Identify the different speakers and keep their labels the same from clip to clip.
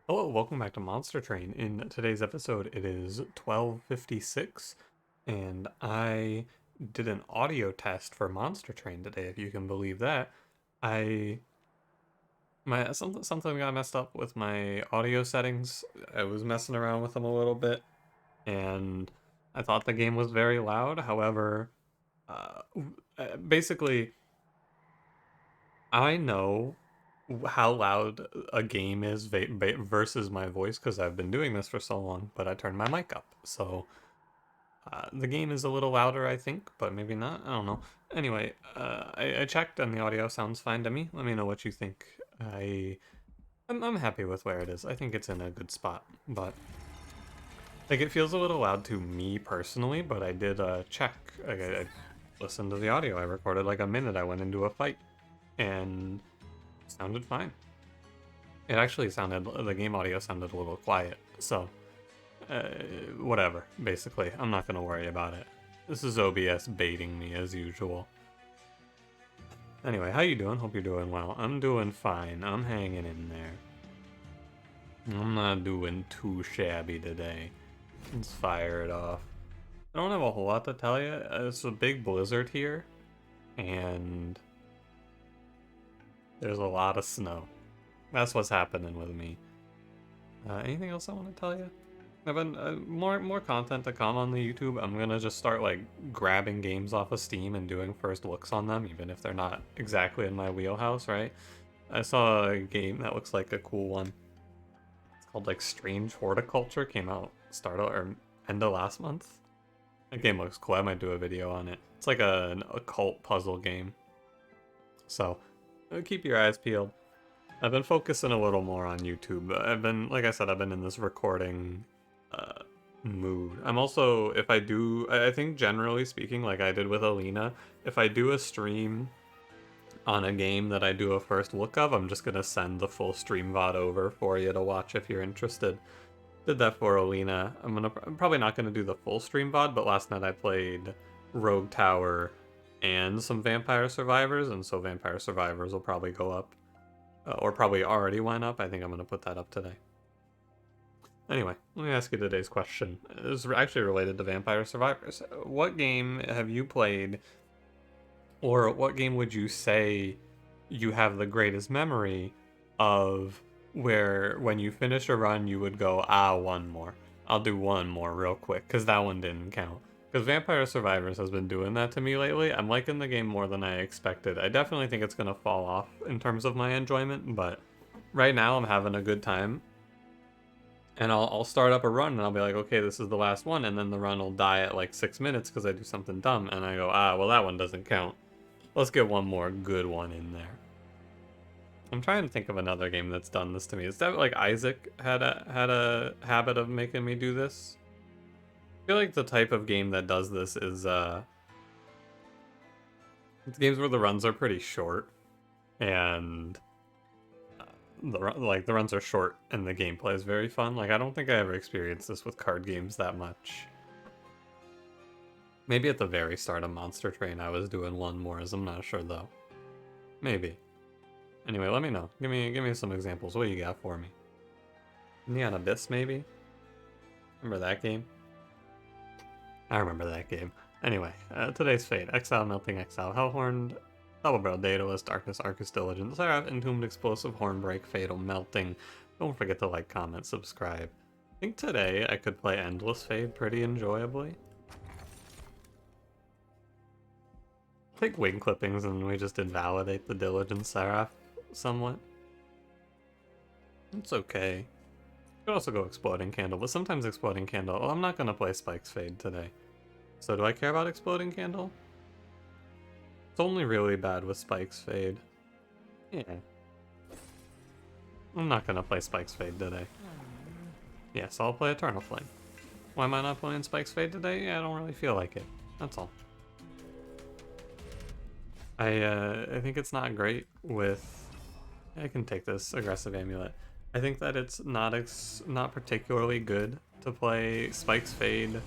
Speaker 1: Hello, welcome back to Monster Train. In today's episode, it is 12:56, and I did an audio test for Monster Train today, if you can believe that. I something got messed up with my audio settings. I was messing around with them a little bit, and I thought the game was very loud. However, uh, basically, I know how loud a game is versus my voice because I've been doing this for so long, but I turned my mic up. So the game is a little louder, I think, but maybe not. I don't know. Anyway, I checked and the audio sounds fine to me. Let me know what you think. I'm happy with where it is. I think it's in a good spot, but like it feels a little loud to me personally, but I did check. I listened to the audio. I recorded like a minute. I went into a fight and it sounded fine. It actually sounded, the game audio sounded a little quiet, so uh, whatever, basically. I'm not going to worry about it. This is OBS baiting me as usual. Anyway, how you doing? Hope you're doing well. I'm doing fine. I'm hanging in there. I'm not doing too shabby today. Let's fire it off. I don't have a whole lot to tell you. It's a big blizzard here, and there's a lot of snow. That's what's happening with me. Anything else I want to tell you? I've been more content to come on the YouTube. I'm gonna just start like grabbing games off of Steam and doing first looks on them, even if they're not exactly in my wheelhouse, right? I saw a game that looks like a cool one. It's called like Strange Horticulture. Came out start of, or end of last month. That game looks cool. I might do a video on it. It's like an occult puzzle game. So keep your eyes peeled. I've been focusing a little more on YouTube. I've been, like I said, I've been in this recording mood. I'm also, if I do, I think generally speaking, like I did with Alina, if I do a stream on a game that I do a first look of, I'm just gonna send the full stream VOD over for you to watch if you're interested. Did that for Alina. I'm probably not gonna do the full stream VOD, but last night I played Rogue Tower and some Vampire Survivors, and so Vampire Survivors will probably go up. Or probably already went up. I think I'm gonna put that up today. Anyway, let me ask you today's question. It's actually related to Vampire Survivors. What game have you played, or what game would you say you have the greatest memory of where when you finish a run you would go, ah, one more. I'll do one more real quick, because that one didn't count. Because Vampire Survivors has been doing that to me lately. I'm liking the game more than I expected. I definitely think it's going to fall off in terms of my enjoyment, but right now I'm having a good time. And I'll start up a run and I'll be like, okay, this is the last one, and then the run will die at like 6 minutes because I do something dumb, and I go, ah, well that one doesn't count. Let's get one more good one in there. I'm trying to think of another game that's done this to me. Is that like Isaac had a habit of making me do this? I feel like the type of game that does this is it's games where the runs are pretty short, and the runs are short and the gameplay is very fun. Like I don't think I ever experienced this with card games that much. Maybe at the very start of Monster Train I was doing one more, as I'm not sure though. Maybe. Anyway, let me know. Give me some examples. What do you got for me? Neon Abyss, maybe? Remember that game? I remember that game. Anyway, today's fate. Exile, Melting Exile, Hellhorned, Double Barrel Daedalus, Darkness, Arcus Diligent, Seraph, Entombed, Explosive, Hornbreak, Fatal, Melting. Don't forget to like, comment, subscribe. I think today I could play Endless Fade pretty enjoyably. Take wing clippings and we just invalidate the Diligent Seraph somewhat. It's okay. You could also go Exploding Candle, but sometimes Exploding Candle... Well, I'm not going to play Spike's Fade today. So do I care about Exploding Candle? It's only really bad with Spike's Fade. Yeah. I'm not going to play Spike's Fade today. Yeah, so I'll play Eternal Flame. Why am I not playing Spike's Fade today? Yeah, I don't really feel like it. That's all. I think it's not great with... I can take this Aggressive Amulet. I think that it's not particularly good to play Spike's Fade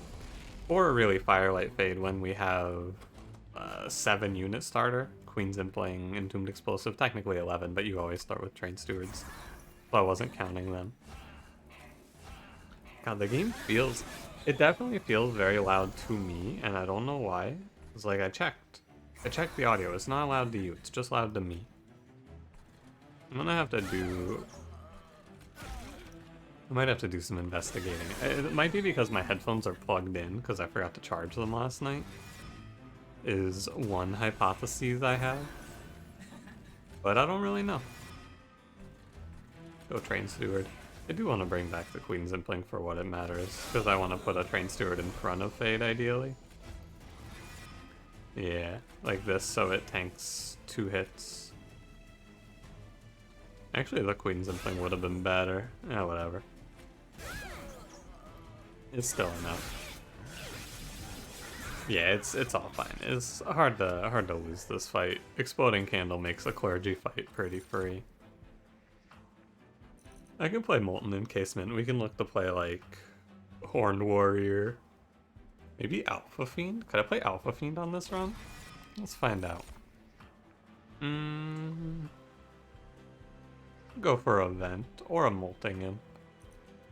Speaker 1: or really Firelight Fade when we have 7 unit starter. Queen's in playing Entombed Explosive, technically 11, but you always start with Train Stewards, so I wasn't counting them. God, the game feels... It definitely feels very loud to me, and I don't know why. It's like I checked. I checked the audio. It's not loud to you. It's just loud to me. I'm gonna have to do... I might have to do some investigating. It might be because my headphones are plugged in, because I forgot to charge them last night. Is one hypothesis I have. But I don't really know. Go train steward. I do want to bring back the Queen's Impling for what it matters, because I want to put a train steward in front of Fade, ideally. Yeah, like this, so it tanks 2 hits. Actually, the Queen's Impling would have been better. Yeah, whatever. It's still enough. Yeah, it's all fine. It's hard to lose this fight. Exploding Candle makes a clergy fight pretty free. I can play Molten Encasement. We can look to play like Horned Warrior. Maybe Alpha Fiend? Could I play Alpha Fiend on this run? Let's find out. Go for a Vent or a Molting Imp.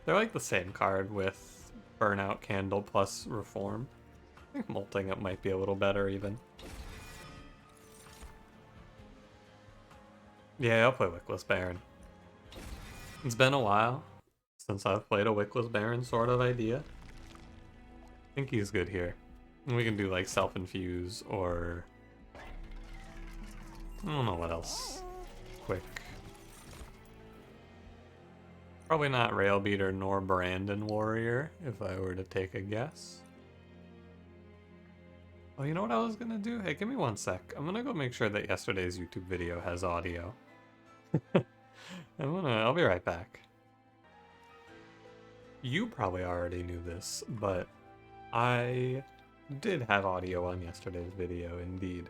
Speaker 1: They're like the same card with Burnout Candle plus Reform. I think Molting Imp might be a little better even. Yeah, I'll play Wickless Baron. It's been a while since I've played a Wickless Baron sort of idea. I think he's good here. And we can do like Self-Infuse or... I don't know what else. Quick. Probably not Rail Beater nor Brandon Warrior, if I were to take a guess. Oh, you know what I was gonna do? Hey, give me 1 sec. I'm gonna go make sure that yesterday's YouTube video has audio. I'll be right back. You probably already knew this, but I did have audio on yesterday's video, indeed.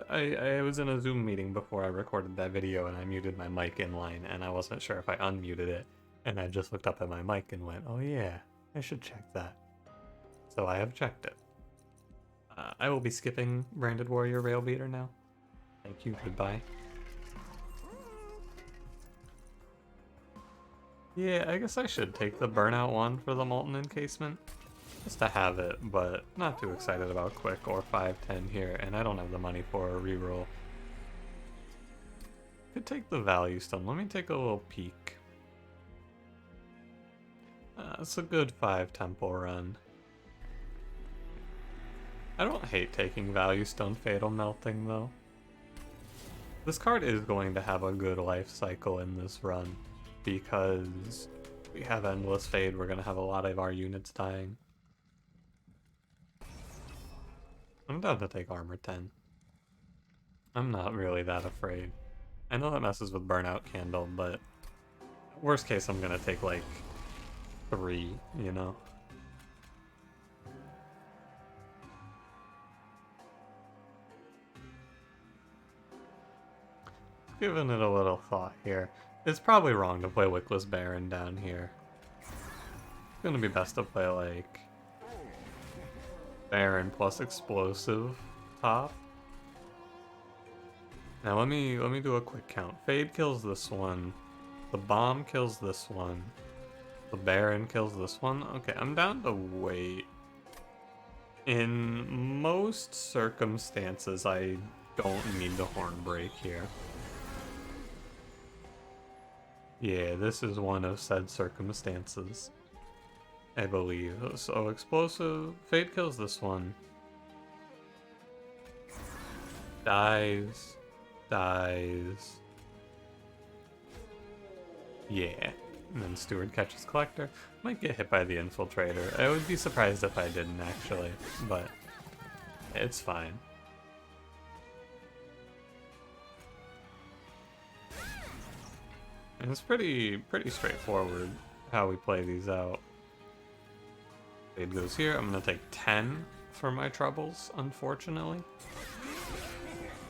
Speaker 1: I was in a Zoom meeting before I recorded that video and I muted my mic in line and I wasn't sure if I unmuted it, and I just looked up at my mic and went, oh yeah, I should check that. So I have checked it. I will be skipping Branded Warrior Rail Beater now. Thank you, goodbye. Yeah, I guess I should take the Burnout one for the Molten Encasement. Just to have it, but not too excited about Quick or 5/10 here, and I don't have the money for a reroll. Could take the Value Stone. Let me take a little peek. It's a good 5 Temple run. I don't hate taking Value Stone Fatal Melting, though. This card is going to have a good life cycle in this run, because we have Endless Fade, we're going to have a lot of our units dying. I'm down to take Armor 10. I'm not really that afraid. I know that messes with Burnout Candle, but worst case I'm going to take like 3, you know? Giving it a little thought here. It's probably wrong to play Wickless Baron down here. It's gonna be best to play like Baron plus Explosive top. Now let me do a quick count. Fade kills this one. The Bomb kills this one. The Baron kills this one. Okay, I'm down to wait. In most circumstances, I don't need the Horn Break here. Yeah, this is one of said circumstances, I believe. So Explosive, Fade kills this one. Dies. Yeah. And then Steward catches Collector. Might get hit by the Infiltrator. I would be surprised if I didn't, actually, but it's fine. And it's pretty straightforward how we play these out. Fade goes here. I'm gonna take 10 for my troubles, unfortunately.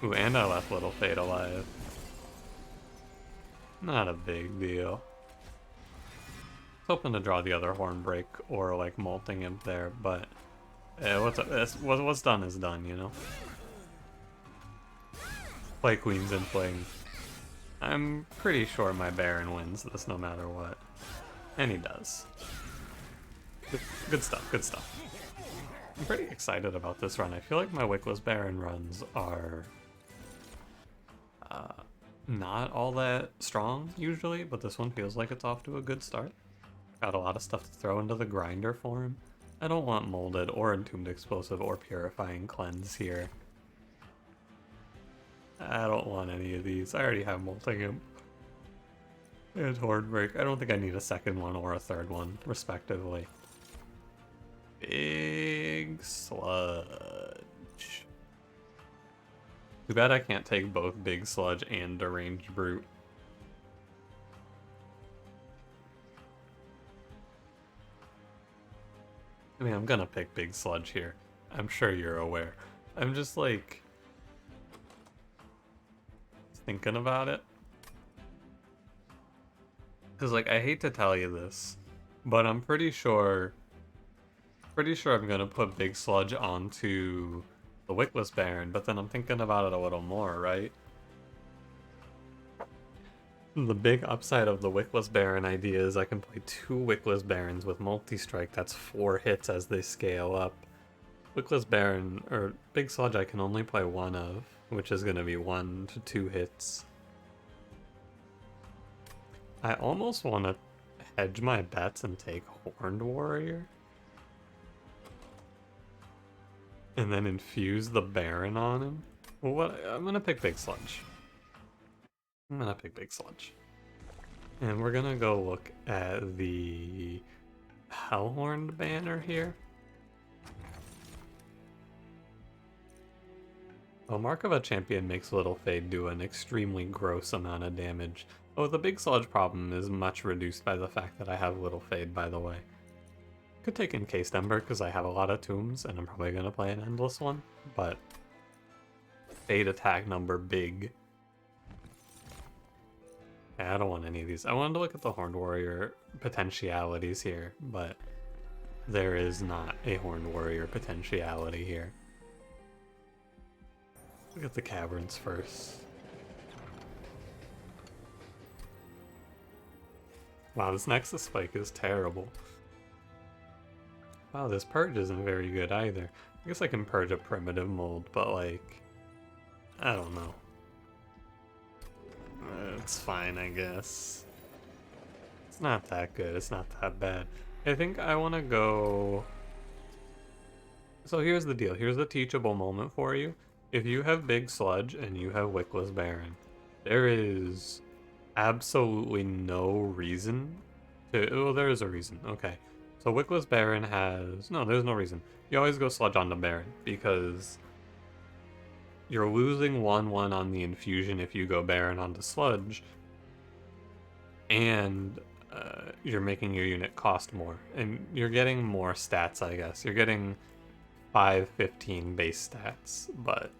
Speaker 1: Ooh, and I left Little Fade alive. Not a big deal. Hoping to draw the other Horn Break or like Molting Imp there, but what's done is done, you know? Play Queen's Impling. I'm pretty sure my Baron wins this no matter what. And he does. Good stuff, good stuff. I'm pretty excited about this run. I feel like my Wickless Baron runs are not all that strong usually, but this one feels like it's off to a good start. Got a lot of stuff to throw into the grinder for him. I don't want Molded or Entombed Explosive or Purifying Cleanse here. I don't want any of these. I already have Molting Imp and Hornbreak. I don't think I need a second one or a third one, respectively. Big Sludge. Too bad I can't take both Big Sludge and Deranged Brute. I mean, I'm gonna pick Big Sludge here. I'm sure you're aware. I'm just like thinking about it. Cause like I hate to tell you this, but I'm pretty sure I'm gonna put Big Sludge onto the Wickless Baron, but then I'm thinking about it a little more, right? The big upside of the Wickless Baron idea is I can play 2 Wickless Barons with multi-strike. That's 4 hits as they scale up. Wickless Baron, or Big Sludge, I can only play 1 of, which is going to be 1 to 2 hits. I almost want to hedge my bets and take Horned Warrior. And then infuse the Baron on him. Well, what? I'm gonna pick Big Sludge. I'm gonna pick Big Sludge. And we're gonna go look at the Hellhorned banner here. Well, Mark of a Champion makes Little Fade do an extremely gross amount of damage. Oh, the Big Sludge problem is much reduced by the fact that I have Little Fade, by the way. Could take Encased Ember because I have a lot of tombs and I'm probably going to play an Endless one, but Fade attack number big. Yeah, I don't want any of these. I wanted to look at the Horned Warrior potentialities here, but there is not a Horned Warrior potentiality here. Look at the Caverns first. Wow, this Nexus Spike is terrible. Wow, this Purge isn't very good either. I guess I can purge a primitive mold, but like, I don't know. It's fine, I guess. It's not that good, it's not that bad. I think I want to go... So here's the deal, here's the teachable moment for you. If you have Big Sludge and you have Wickless Baron, there is absolutely no reason to... Oh, there is a reason, okay. So Wickless Baron has... No, there's no reason. You always go Sludge on the Baron, because you're losing 1/1 on the infusion if you go Baron onto Sludge, and you're making your unit cost more. And you're getting more stats, I guess. You're getting 5/15 base stats, but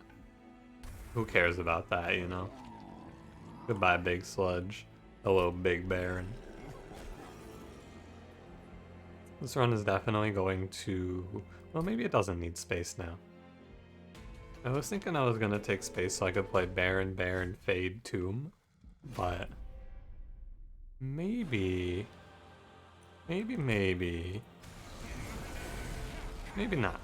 Speaker 1: who cares about that, you know? Goodbye, Big Sludge. Hello, Big Baron. This run is definitely going to... Well, maybe it doesn't need space now. I was thinking I was going to take space so I could play Baron, Baron, Fade, Tomb, but... Maybe... Maybe not.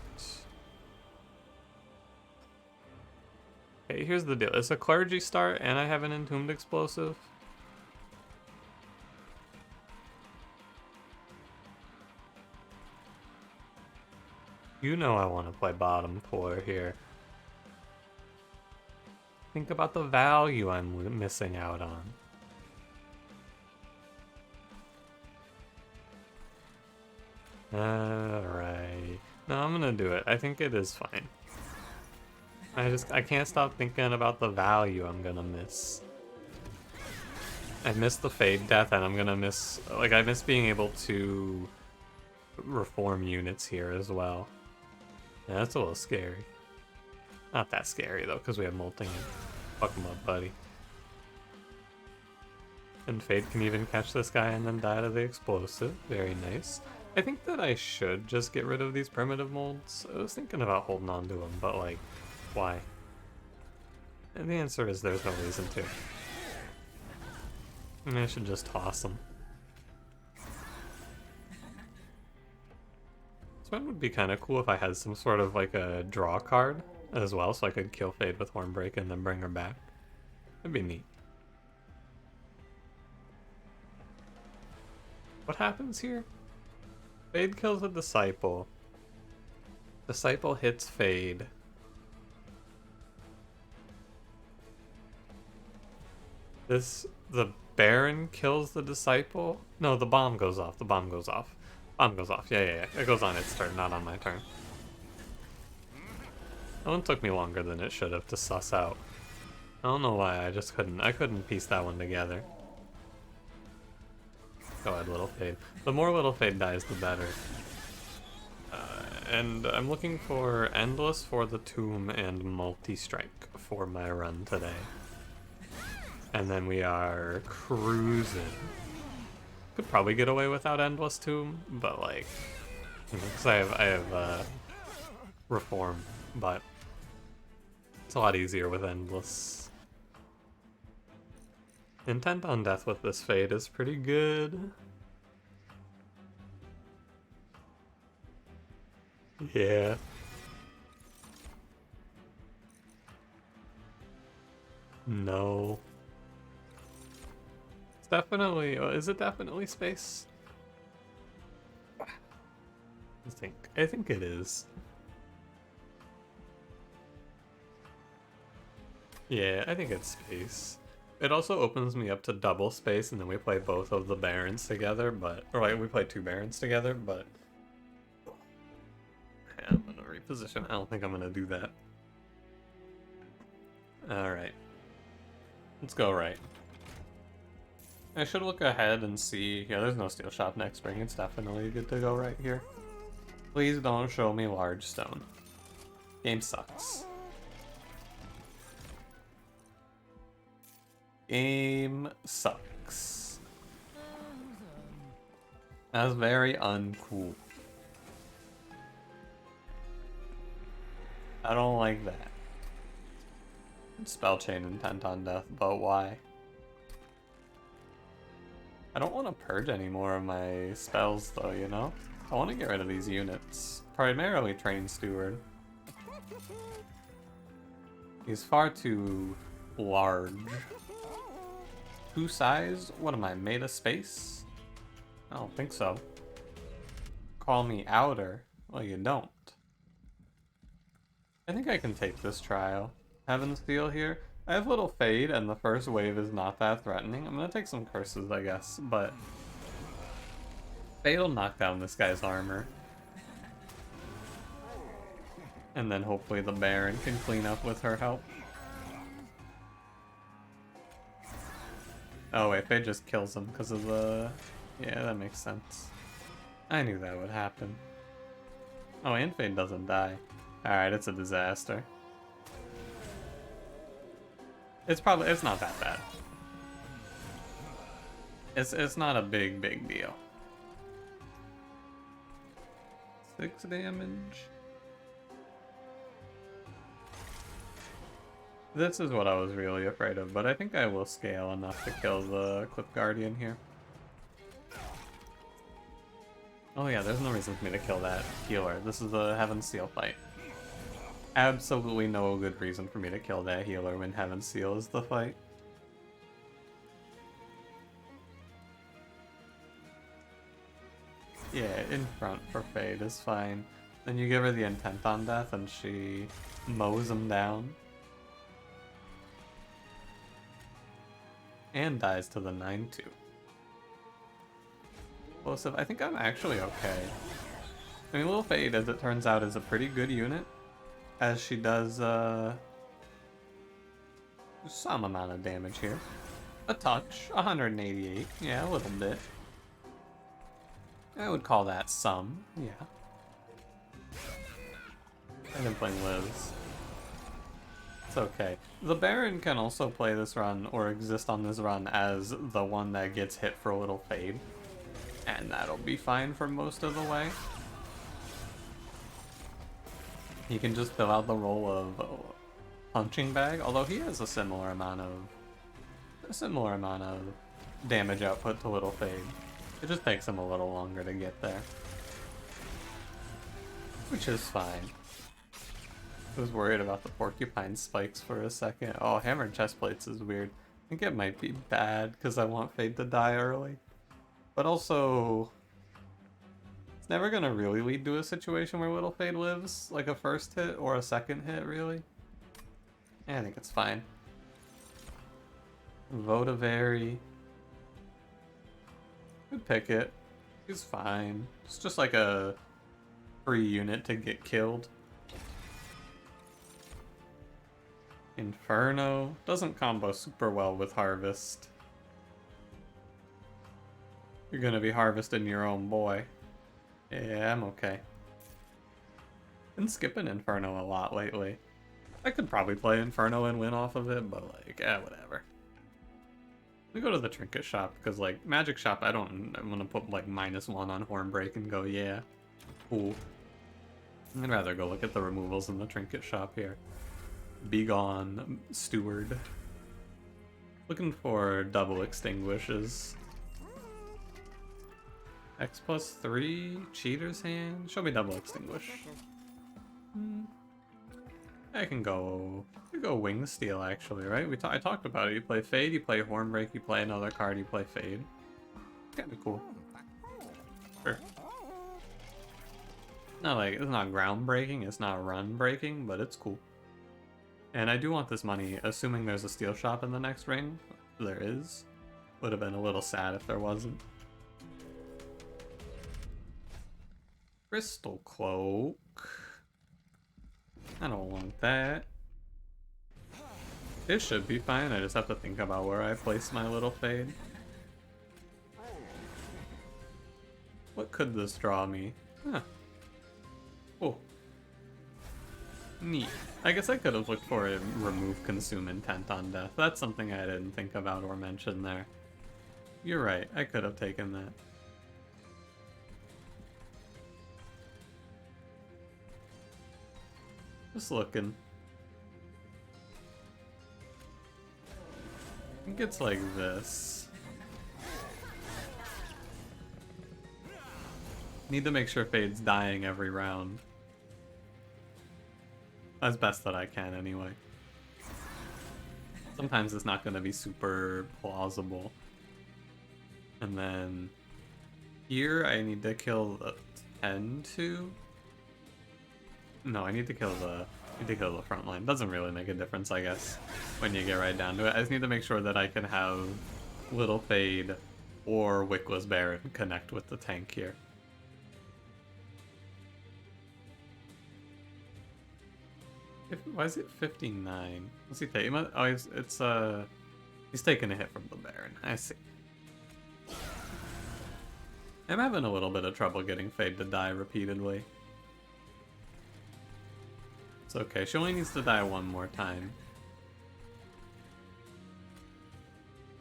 Speaker 1: Okay, here's the deal. It's a Clergy start and I have an Entombed Explosive. You know I want to play bottom floor here. Think about the value I'm missing out on. Alright. No, I'm gonna do it. I think it is fine. I can't stop thinking about the value I'm gonna miss. I miss the Fade death and I'm gonna miss... Like, I miss being able to reform units here as well. Yeah, that's a little scary. Not that scary though, because we have Molting Imp. Fuck him up, buddy. And Fade can even catch this guy and then die to the explosive. Very nice. I think that I should just get rid of these primitive molds. I was thinking about holding on to them, but like, why? And the answer is there's no reason to. And I should just toss them. This one would be kind of cool if I had some sort of like a draw card as well, so I could kill Fade with Hornbreak and then bring her back. That'd be neat. What happens here? Fade kills a Disciple. Disciple hits Fade. The Baron kills the Disciple? No, the bomb goes off. The bomb goes off. Bomb goes off. Yeah. It goes on its turn, not on my turn. That one took me longer than it should have to suss out. I don't know why, I couldn't piece that one together. Go ahead, Little Fade. The more Little Fade dies, the better. And I'm looking for Endless for the Tomb and Multi-Strike for my run today. And then we are cruising. Could probably get away without Endless Tomb, but like, because I have Reform, but it's a lot easier with Endless. Intent on Death with this Fade is pretty good. Yeah. No. It's definitely, is it definitely space? I think it is. Yeah, I think it's space. It also opens me up to double space, and then we play both of the Barons together, or like we play 2 Barons together, but yeah, I'm gonna reposition. I don't think I'm gonna do that. Alright. Let's go right. I should look ahead and see. Yeah, there's no Steel Shop next spring. It's definitely good to go right here. Please don't show me Large Stone. Game sucks. Game sucks. That's very uncool. I don't like that. Spell Chain Intent on Death, but why? I don't want to purge any more of my spells though, you know? I want to get rid of these units. Primarily Train Steward. He's far too large. 2 size? What am I, made of space? I don't think so. Call me outer? Well, you don't. I think I can take this trial. Heaven's Steel here. I have Little Fade, and the first wave is not that threatening. I'm gonna take some curses, I guess, but Fade will knock down this guy's armor. And then hopefully the Baron can clean up with her help. Oh wait, Fade just kills him because of the... Yeah, that makes sense. I knew that would happen. Oh, and Fade doesn't die. Alright, it's a disaster. It's not that bad. It's not a big deal. 6 damage. This is what I was really afraid of, but I think I will scale enough to kill the Clip Guardian here. Oh yeah, there's no reason for me to kill that healer. This is a Heaven's Seal fight. Absolutely no good reason for me to kill that healer when Heaven's Seal is the fight. Yeah, in front for Fade is fine. Then you give her the Intent on Death and she mows him down. And dies to the 9-2. Explosive, I think I'm actually okay. I mean, Little Fade, as it turns out, is a pretty good unit. As she does, some amount of damage here. A touch, 188, yeah, a little bit. I would call that some, yeah. I can play Liz. It's okay. The Baron can also play this run, or exist on this run, as the one that gets hit for a Little Fade. And that'll be fine for most of the way. He can just fill out the role of punching bag, although he has a similar amount of damage output to Little Fade. It just takes him a little longer to get there. which is fine. I was worried about the porcupine spikes for a second. Oh, hammered chest plates is weird. I think it might be bad because I want Fade to die early. But also, it's never gonna really lead to a situation where Little Fade lives, like a first hit or a second hit, really. Yeah, I think it's fine. Votavary. Could pick it. He's fine. It's just like a free unit to get killed. Inferno doesn't combo super well with Harvest. You're gonna be harvesting your own boy. Yeah, I'm okay. Been skipping Inferno a lot lately. I could probably play Inferno and win off of it, but like, whatever. We go to the trinket shop because like magic shop, I'm gonna put like -1 on Hornbreak and go, yeah, cool. I'd rather go look at the removals in the trinket shop here. Be gone, steward. Looking for double extinguishes. X+3, cheater's hand. Show me double extinguish. I can go. We go wing steal actually, right? I talked about it. You play Fade, you play Hornbreak, you play another card, you play Fade. Kinda cool. Sure. Not like it's not groundbreaking, it's not run breaking, but it's cool. And I do want this money, assuming there's a steel shop in the next ring. There is. Would have been a little sad if there wasn't. Crystal Cloak. I don't want that. It should be fine, I just have to think about where I place my Little Fade. What could this draw me? Huh. Oh. Neat. I guess I could have looked for a remove consume intent on death. That's something I didn't think about or mention there. You're right, I could have taken that. Just looking. I think it's like this. Need to make sure Fade's dying every round. As best that I can, anyway. Sometimes it's not going to be super plausible. And then here I need to kill the 10-2. No, I need to kill the front line. Doesn't really make a difference, I guess, when you get right down to it. I just need to make sure that I can have Little Fade or Wickless Baron connect with the tank here. Why is it 59? What's he taking? Oh, he's taking a hit from the Baron. I see. I'm having a little bit of trouble getting Fade to die repeatedly. It's okay, she only needs to die one more time.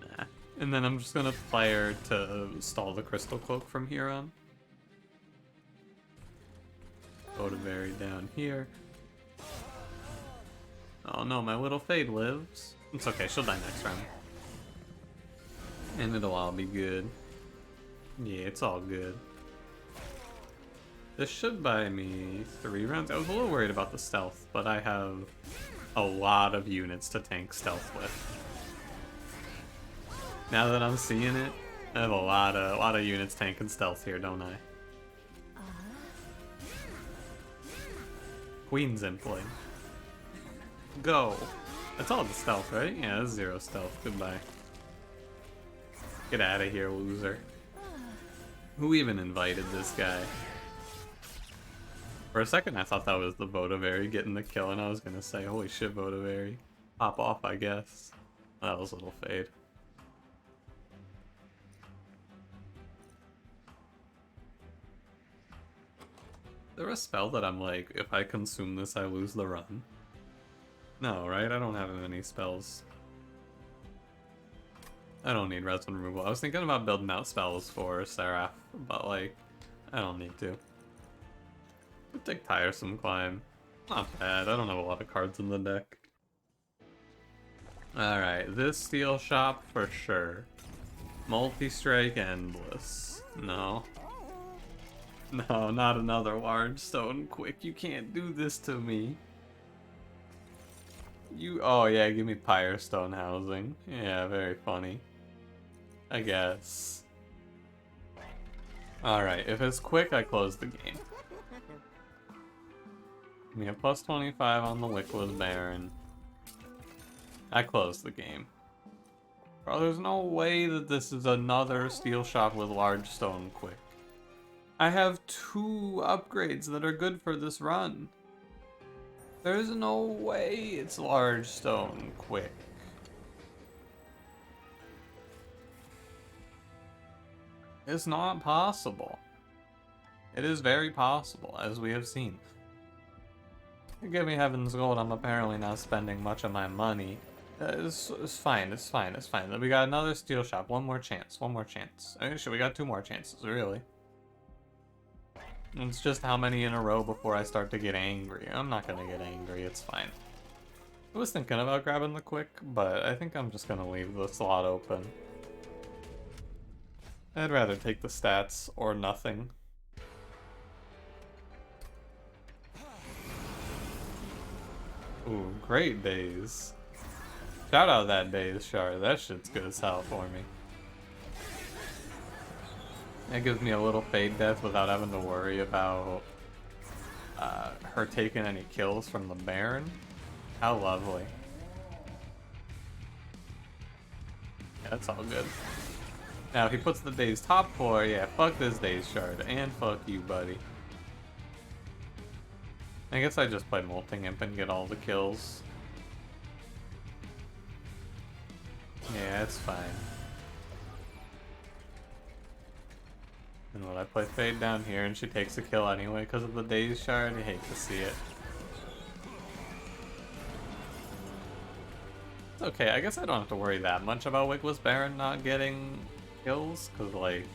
Speaker 1: Nah. And then I'm just gonna play her to stall the Crystal Cloak from here on. Votavary down here. Oh no, my Little Fade lives. It's okay, she'll die next round. And it'll all be good. Yeah, it's all good. This should buy me 3 rounds. I was a little worried about the stealth, but I have a lot of units to tank stealth with. Now that I'm seeing it, I have a lot of units tanking stealth here, don't I? Queen's in play. Go. That's all the stealth, right? Yeah, that's 0 stealth. Goodbye. Get out of here, loser. Who even invited this guy? For a second, I thought that was the Votavary getting the kill, and I was gonna say, holy shit, Votavary. Pop off, I guess. That was Little Fade. Is there a spell that I'm like, if I consume this, I lose the run? No, right? I don't have any spells. I don't need resin removal. I was thinking about building out spells for Seraph, but like, I don't need to. I'll take Tiresome Climb. Not bad. I don't have a lot of cards in the deck. Alright, this steel shop for sure. Multi-strike Endless. No. No, not another large stone. Quick, you can't do this to me. Oh yeah, give me Pyre Stone housing. Yeah, very funny. I guess. Alright, if it's quick, I close the game. Give me a plus 25 on the Wickless Baron. I close the game. Bro, there's no way that this is another steel shop with large stone quick. I have 2 upgrades that are good for this run. There's no way it's large stone quick. It's not possible. It is very possible, as we have seen. Give me Heaven's Gold, I'm apparently not spending much of my money. It's fine, it's fine, it's fine. We got another steel shop, one more chance, one more chance. Actually, we got 2 more chances, really. It's just how many in a row before I start to get angry. I'm not gonna get angry, it's fine. I was thinking about grabbing the quick, but I think I'm just gonna leave the slot open. I'd rather take the stats or nothing. Ooh, great days. Shout out that days shard, that shit's good as hell for me. That gives me a little fade death without having to worry about her taking any kills from the Baron. How lovely. Yeah, that's all good. Now, if he puts the Days top 4, yeah, fuck this Days shard, and fuck you, buddy. I guess I just play Molting Imp and get all the kills. Yeah, it's fine. And when I play Fade down here and she takes a kill anyway because of the Days shard, I hate to see it. It's okay, I guess I don't have to worry that much about Wickless Baron not getting kills, because like,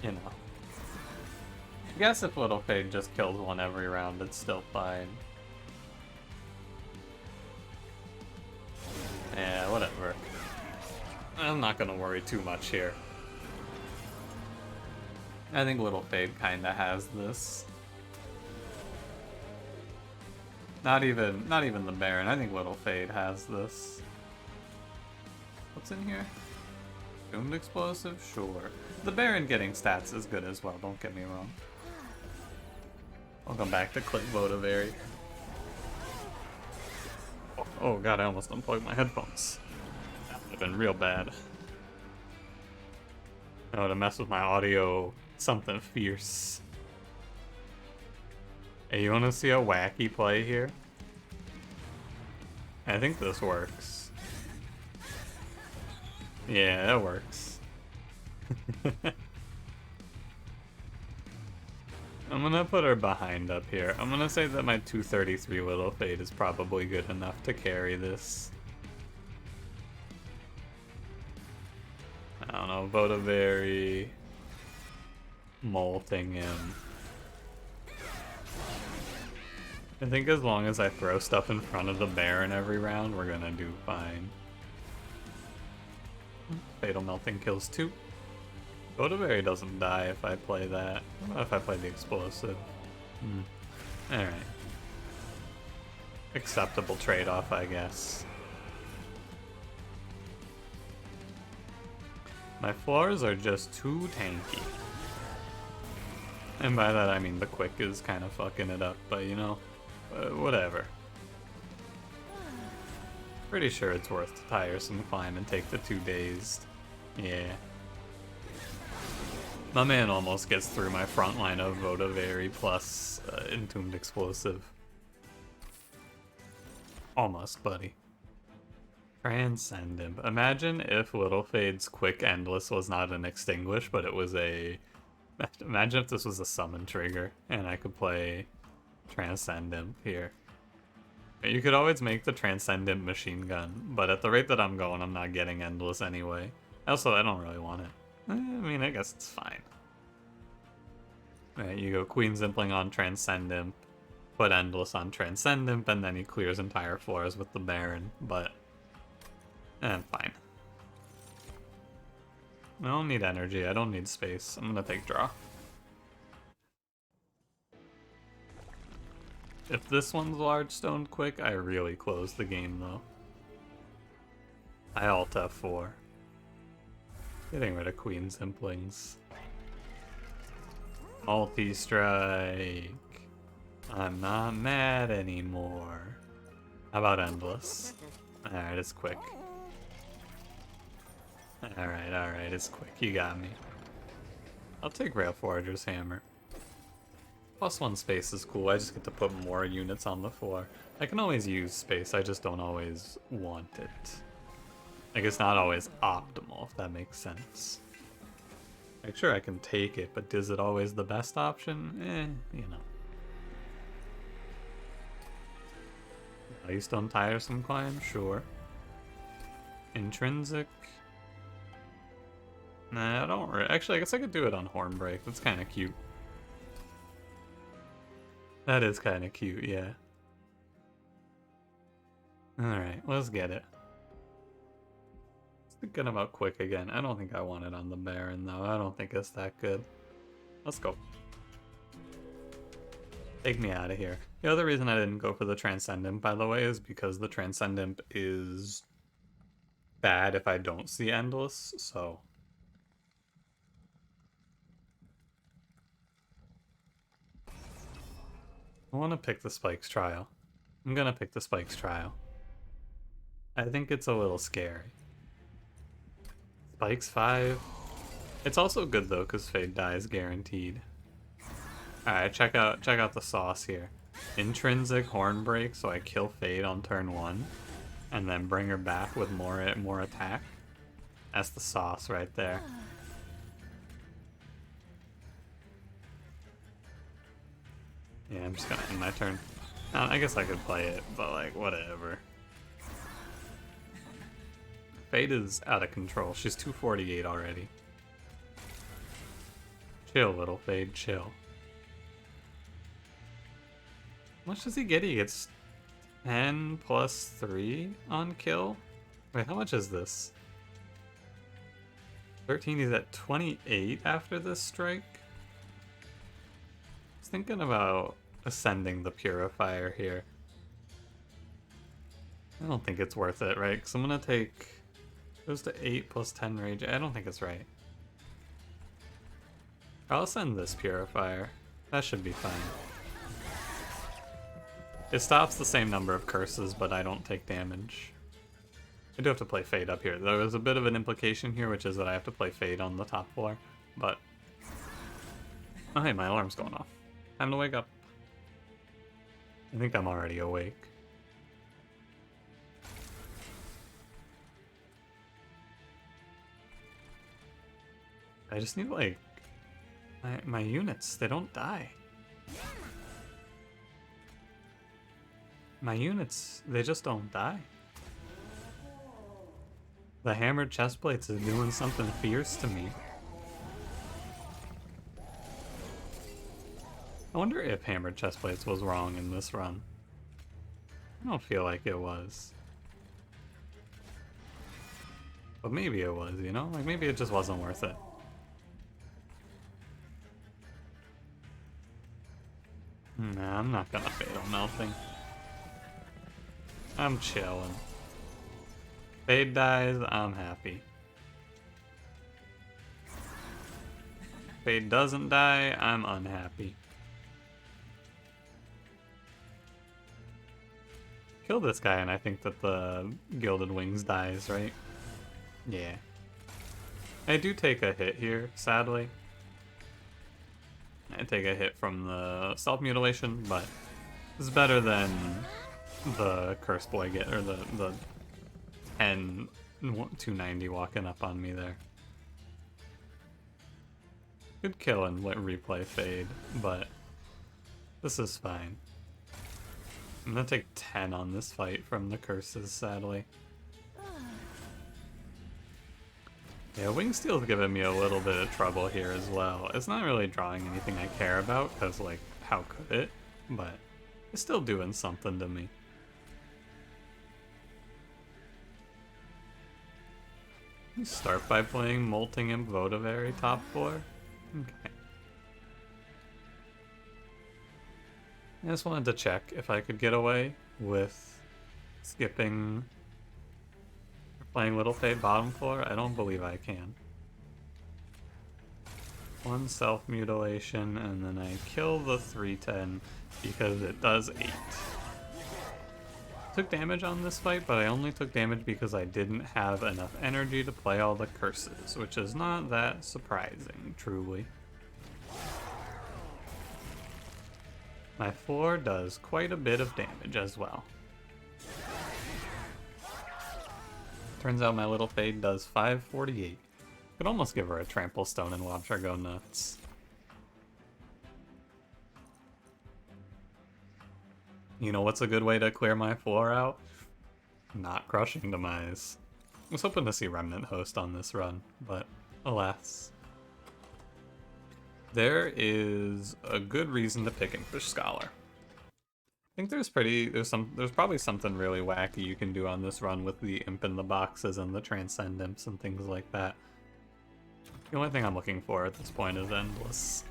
Speaker 1: you know. I guess if Little Fade just kills one every round, it's still fine. Yeah, whatever. I'm not gonna worry too much here. I think Little Fade kinda has this. Not even the Baron, I think Little Fade has this. What's in here? Doomed Explosive? Sure. The Baron getting stats is good as well, don't get me wrong. Welcome back to Click Votavary. Oh god, I almost unplugged my headphones. That would have been real bad. Oh, to mess with my audio, something fierce. Hey, you wanna see a wacky play here? I think this works. Yeah, that works. I'm gonna put her behind up here. I'm gonna say that my 233 Little Fade is probably good enough to carry this. I don't know, Votavary, Molting him. I think as long as I throw stuff in front of the Baron every round, we're gonna do fine. Fatal Melting kills 2. Votavary doesn't die if I play that. What if I play the Explosive? Alright. Acceptable trade-off, I guess. My floors are just too tanky. And by that I mean the quick is kind of fucking it up, but you know, whatever. Pretty sure it's worth to tiresome climb and take the 2 dazed. Yeah. My man almost gets through my front line of Votavary plus Entombed Explosive. Almost, buddy. Transcendent. Imagine if Little Fade's Quick Endless was not an Extinguish, but it was a... Imagine if this was a summon trigger, and I could play Transcendent here. You could always make the Transcendent machine gun, but at the rate that I'm going, I'm not getting Endless anyway. Also, I don't really want it. I mean, I guess it's fine. Alright, you go Queen Zimpling on Transcendent, put Endless on Transcendent, and then he clears entire floors with the Baron, but... fine. I don't need energy, I don't need space. I'm gonna take draw. If this one's large stoned quick, I really close the game though. I alt F4. Getting rid of Queen Simplings. Multi-strike. I'm not mad anymore. How about Endless? Alright, it's quick. Alright, it's quick. You got me. I'll take Rail Forager's Hammer. +1 space is cool. I just get to put more units on the floor. I can always use space, I just don't always want it. Like, it's not always optimal, if that makes sense. Like, sure, I can take it, but is it always the best option? You know. Stone Tiresome Climb? Sure. Intrinsic? Nah, I don't really. Actually, I guess I could do it on Hornbreak. That's kind of cute. That is kind of cute, yeah. Alright, let's get it. Thinking about quick again. I don't think I want it on the Baron, though. I don't think it's that good. Let's go. Take me out of here. The other reason I didn't go for the Transcendent, by the way, is because the Transcendent is bad if I don't see Endless, so... I want to pick the Spikes Trial. I'm gonna pick the Spikes Trial. I think it's a little scary. Spikes 5. It's also good though, because Fade dies guaranteed. Alright, check out the sauce here. Intrinsic Hornbreak, so I kill Fade on turn 1, and then bring her back with more attack. That's the sauce right there. Yeah, I'm just gonna end my turn. I guess I could play it, but like, whatever. Fade is out of control. She's 248 already. Chill, little Fade, chill. How much does he get? He gets 10 plus 3 on kill? Wait, how much is this? 13, he's at 28 after this strike? I was thinking about ascending the Purifier here. I don't think it's worth it, right? Because I'm going to take... Goes to 8 plus 10 rage. I don't think it's right. I'll send this Purifier. That should be fine. It stops the same number of curses, but I don't take damage. I do have to play Fade up here. There was a bit of an implication here, which is that I have to play Fade on the top floor, but... Oh hey, my alarm's going off. Time to wake up. I think I'm already awake. I just need, like... My units, they don't die. My units, they just don't die. The hammered chest plates is doing something fierce to me. I wonder if hammered chest plates was wrong in this run. I don't feel like it was. But maybe it was, you know? Like, maybe it just wasn't worth it. Nah, I'm not gonna Fatal Melting. I'm chilling. Fade dies, I'm happy. Fade doesn't die, I'm unhappy. Kill this guy and I think that the Gilded Wings dies, right? Yeah. I do take a hit here, sadly. I take a hit from the self-mutilation, but it's better than the Curse Boy or the 10 290 walking up on me there. Good kill and let replay Fade, but this is fine. I'm gonna take 10 on this fight from the curses, sadly. Yeah, Wingsteel's giving me a little bit of trouble here as well. It's not really drawing anything I care about, because, like, how could it? But it's still doing something to me. You start by playing Molting Imp Votivary top 4? Okay. I just wanted to check if I could get away with skipping or playing Little Fade bottom floor. I don't believe I can. One self-mutilation, and then I kill the 310 because it does 8. Took damage on this fight, but I only took damage because I didn't have enough energy to play all the curses, which is not that surprising, truly. My floor does quite a bit of damage as well. Turns out my Little Fade does 548. Could almost give her a trample stone and watch her go nuts. You know what's a good way to clear my floor out? Not Crushing Demise. I was hoping to see Remnant Host on this run, but alas. There is a good reason to pick Impish Scholar. I think there's probably something really wacky you can do on this run with the Imp in the boxes and the Transcend Imps and things like that. The only thing I'm looking for at this point is Endless.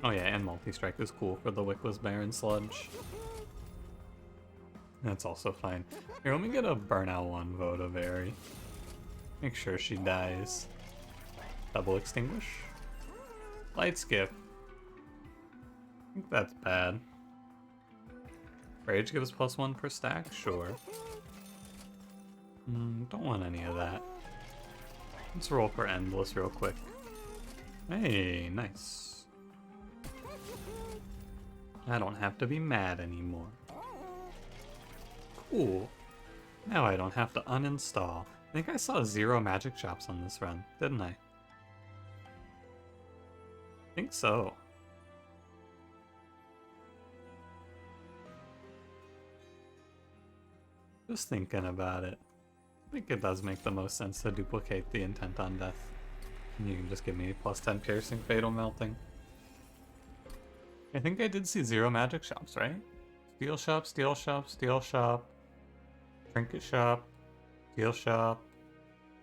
Speaker 1: Oh yeah, and Multi-Strike is cool for the Wickless Baron Sludge. That's also fine. Here, let me get a Burnout 1 Votivary. Make sure she dies. Double Extinguish. Light Skip. I think that's bad. Rage gives +1 per stack? Sure. Don't want any of that. Let's roll for Endless real quick. Hey, nice. I don't have to be mad anymore. Cool. Now I don't have to uninstall. I think I saw 0 magic shops on this run, didn't I? I think so. Just thinking about it. I think it does make the most sense to duplicate the intent on death. And you can just give me +10 piercing, fatal melting. I think I did see 0 magic shops, right? Steel shop, steel shop, steel shop. Trinket shop, steel shop,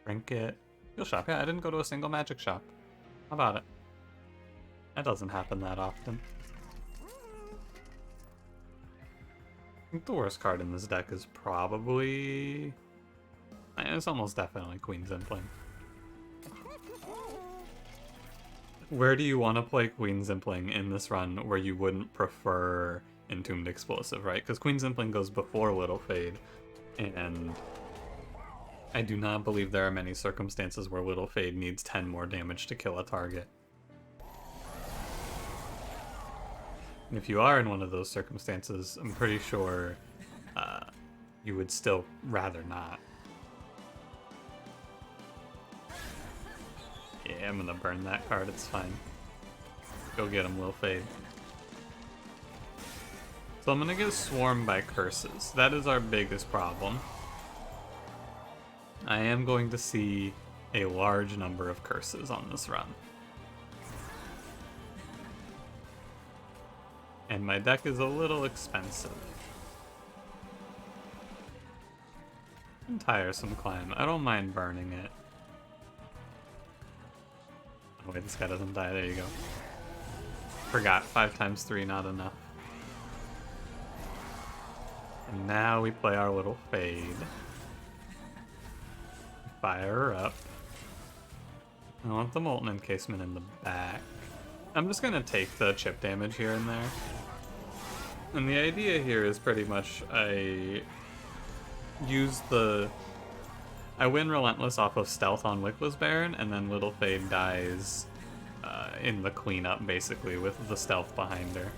Speaker 1: trinket, steel shop. Yeah, I didn't go to a single magic shop. How about it? That doesn't happen that often. I think the worst card in this deck is probably... It's almost definitely Queen's Impling. Where do you want to play Queen's Impling in this run where you wouldn't prefer Entombed Explosive, right? Because Queen's Impling goes before Little Fade, and I do not believe there are many circumstances where Little Fade needs 10 more damage to kill a target. And if you are in one of those circumstances, I'm pretty sure you would still rather not. Yeah, I'm gonna burn that card, it's fine. Go get him, Lil Fade. So I'm gonna get swarmed by curses. That is our biggest problem. I am going to see a large number of curses on this run. And my deck is a little expensive. And tiresome climb. I don't mind burning it. Oh wait, this guy doesn't die. There you go. Forgot, 5 times 3, not enough. And now we play our Little Fade. Fire her up. I want the Molten Encasement in the back. I'm just gonna take the chip damage here and there. And the idea here is pretty much I win Relentless off of Stealth on Wickless Baron, and then Little Fade dies in the cleanup, basically, with the Stealth behind her.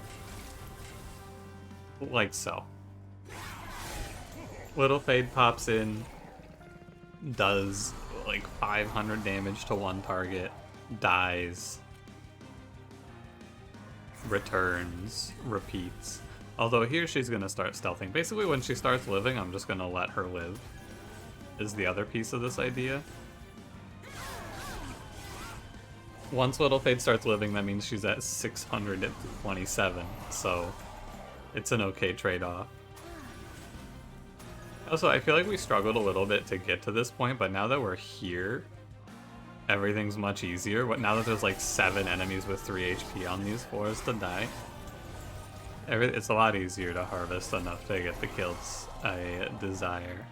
Speaker 1: Like so. Little Fade pops in, does like 500 damage to one target, dies, returns, repeats. Although here she's gonna start stealthing. Basically when she starts living, I'm just gonna let her live, is the other piece of this idea. Once Little Fade starts living, that means she's at 627, so it's an okay trade-off. Also, I feel like we struggled a little bit to get to this point, but now that we're here, everything's much easier. But now that there's like 7 enemies with 3 HP on these floors to die, It's a lot easier to harvest enough to get the kills I desire.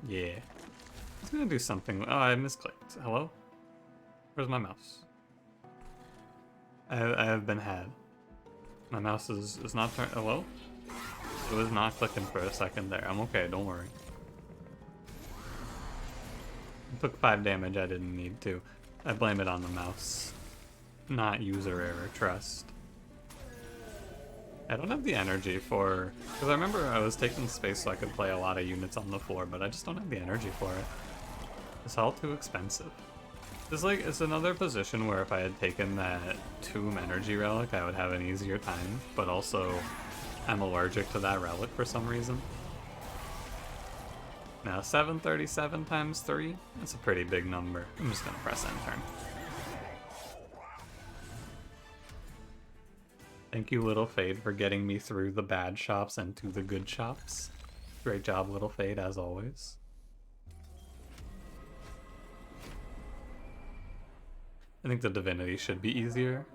Speaker 1: Yeah. I was gonna do something. Oh, I misclicked. Hello? Where's my mouse? I have been had. My mouse is not turning. Hello? It was not clicking for a second there. I'm okay, don't worry. I took 5 damage I didn't need to. I blame it on the mouse. Not user error, trust. I don't have the energy for... Because I remember I was taking space so I could play a lot of units on the floor, but I just don't have the energy for it. It's all too expensive. It's another position where if I had taken that Tomb Energy Relic, I would have an easier time, but also I'm allergic to that relic for some reason. Now 737 times 3, that's a pretty big number. I'm just gonna press enter. Thank you, Little Fade, for getting me through the bad shops and to the good shops. Great job, Little Fade, as always. I think the Divinity should be easier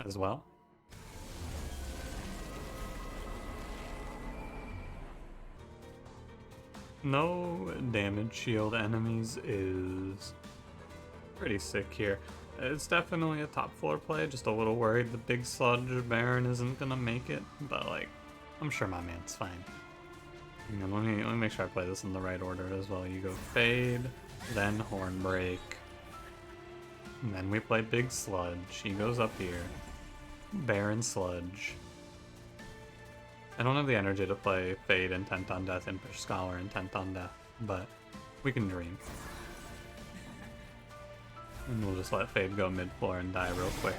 Speaker 1: as well. No damage shield enemies is pretty sick here. It's definitely a top floor play, just a little worried the big Sludge Baron isn't gonna make it, but like, I'm sure my man's fine. And let me make sure I play this in the right order as well. You go Fade, then Hornbreak. And then we play Big Sludge. He goes up here. Baron Sludge. I don't have the energy to play Fade Intent on Death, Impish Scholar Intent on Death, but we can dream. And we'll just let Fade go mid-floor and die real quick.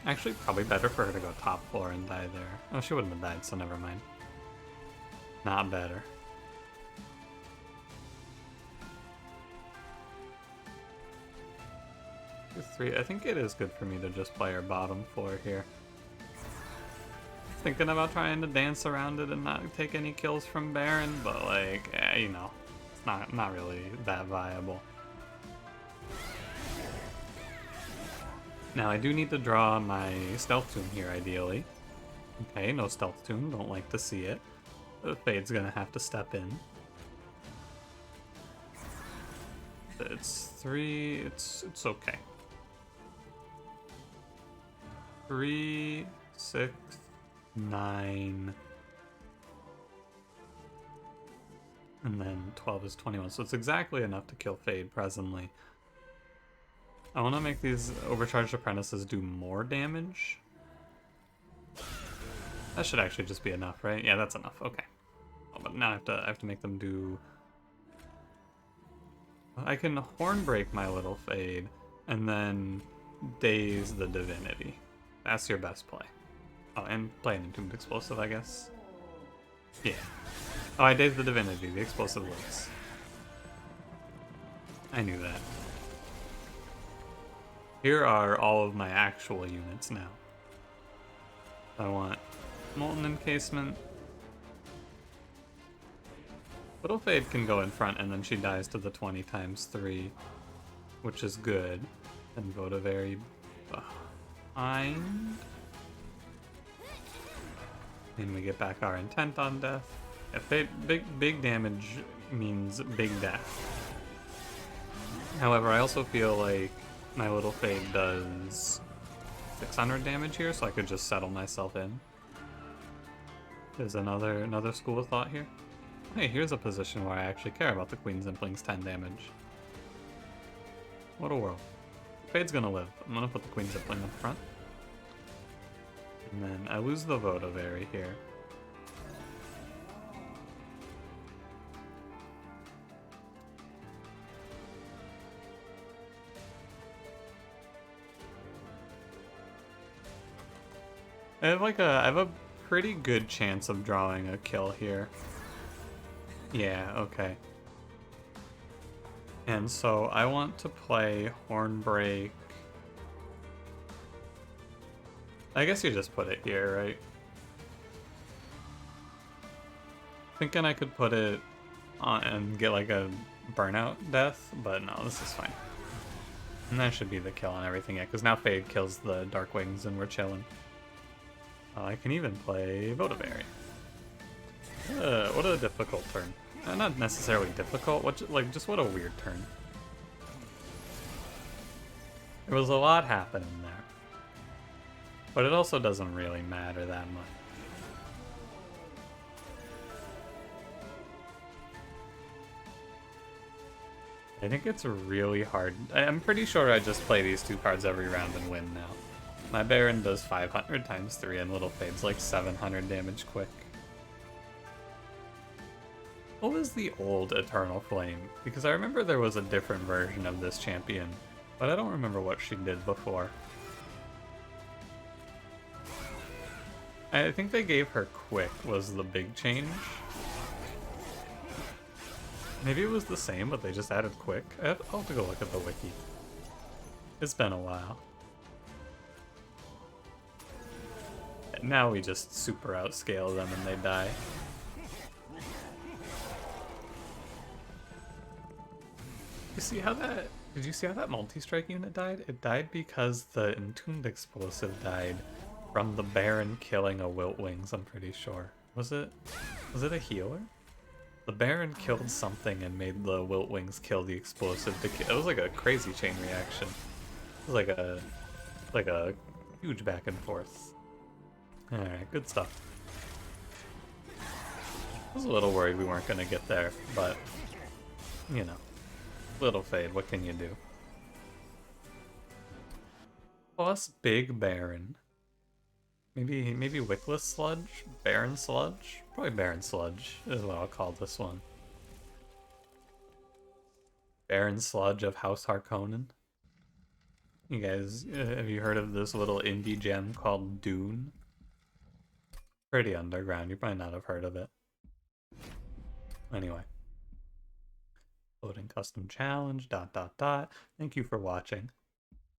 Speaker 1: Actually, probably better for her to go top floor and die there. Oh, she wouldn't have died, so never mind. Not better. I think it is good for me to just play her bottom floor here. Thinking about trying to dance around it and not take any kills from Baron, but like, you know, it's not really that viable. Now I do need to draw my Stealth Tomb here, ideally. Okay, no Stealth Tomb, don't like to see it. The Fade's gonna have to step in. It's 3, it's okay. 3, 6, 9, and then 12 is 21, so it's exactly enough to kill Fade presently. I want to make these Overcharged Apprentices do more damage. That should actually just be enough, right? Yeah, that's enough, okay. Oh, but now I have to make them do... I can Hornbreak my little Fade, and then Daze the Divinity. That's your best play. Oh, and play an Entombed Explosive, I guess. Yeah. Oh, I dazed the Divinity. The explosive lives. I knew that. Here are all of my actual units now. I want Molten Encasement. Little Fade can go in front, and then she dies to the 20 times 3, which is good. And Votivary behind. And we get back our Intent on Death. Yeah, big damage means big death. However, I also feel like my little Fade does 600 damage here, so I could just settle myself in. There's another school of thought here. Hey, here's a position where I actually care about the Queen's Impling's 10 damage. What a world. Fade's gonna live. I'm gonna put the Queen's Impling up front. And then I lose the Votivary here. I have a pretty good chance of drawing a kill here. Yeah, okay. And so I want to play Hornbreak. I guess you just put it here, right? Thinking I could put it on and get like a burnout death, but no, this is fine. And that should be the kill on everything, yeah, because now Fade kills the Dark Wings and we're chilling. I can even play Votiberry. What a difficult turn. Not necessarily difficult, just what a weird turn. There was a lot happening there. But it also doesn't really matter that much. I think it's really hard. I'm pretty sure I just play these two cards every round and win now. My Baron does 500 times 3 and Little Fade's like 700 damage quick. What was the old Eternal Flame? Because I remember there was a different version of this champion, but I don't remember what she did before. I think they gave her Quick was the big change. Maybe it was the same, but they just added Quick. I'll have to go look at the wiki. It's been a while. And now we just super outscale them and they die. You see how that... Did you see how that multi-strike unit died? It died because the Entombed Explosive died from the Baron killing a Wilt Wings, I'm pretty sure. Was it a healer? The Baron killed something and made the Wilt Wings kill the explosive to kill. It was like a crazy chain reaction. It was like a huge back and forth. Alright, good stuff. I was a little worried we weren't gonna get there, but you know. Little Fade, what can you do? Plus Big Baron. Maybe Wickless Sludge? Baron Sludge? Probably Baron Sludge is what I'll call this one. Baron Sludge of House Harkonnen. You guys, have you heard of this little indie gem called Dune? Pretty underground, you might not have heard of it. Anyway. Loading custom challenge, ... Thank you for watching.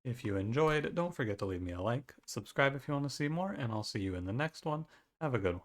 Speaker 1: If you enjoyed, don't forget to leave me a like, subscribe if you want to see more, and I'll see you in the next one. Have a good one.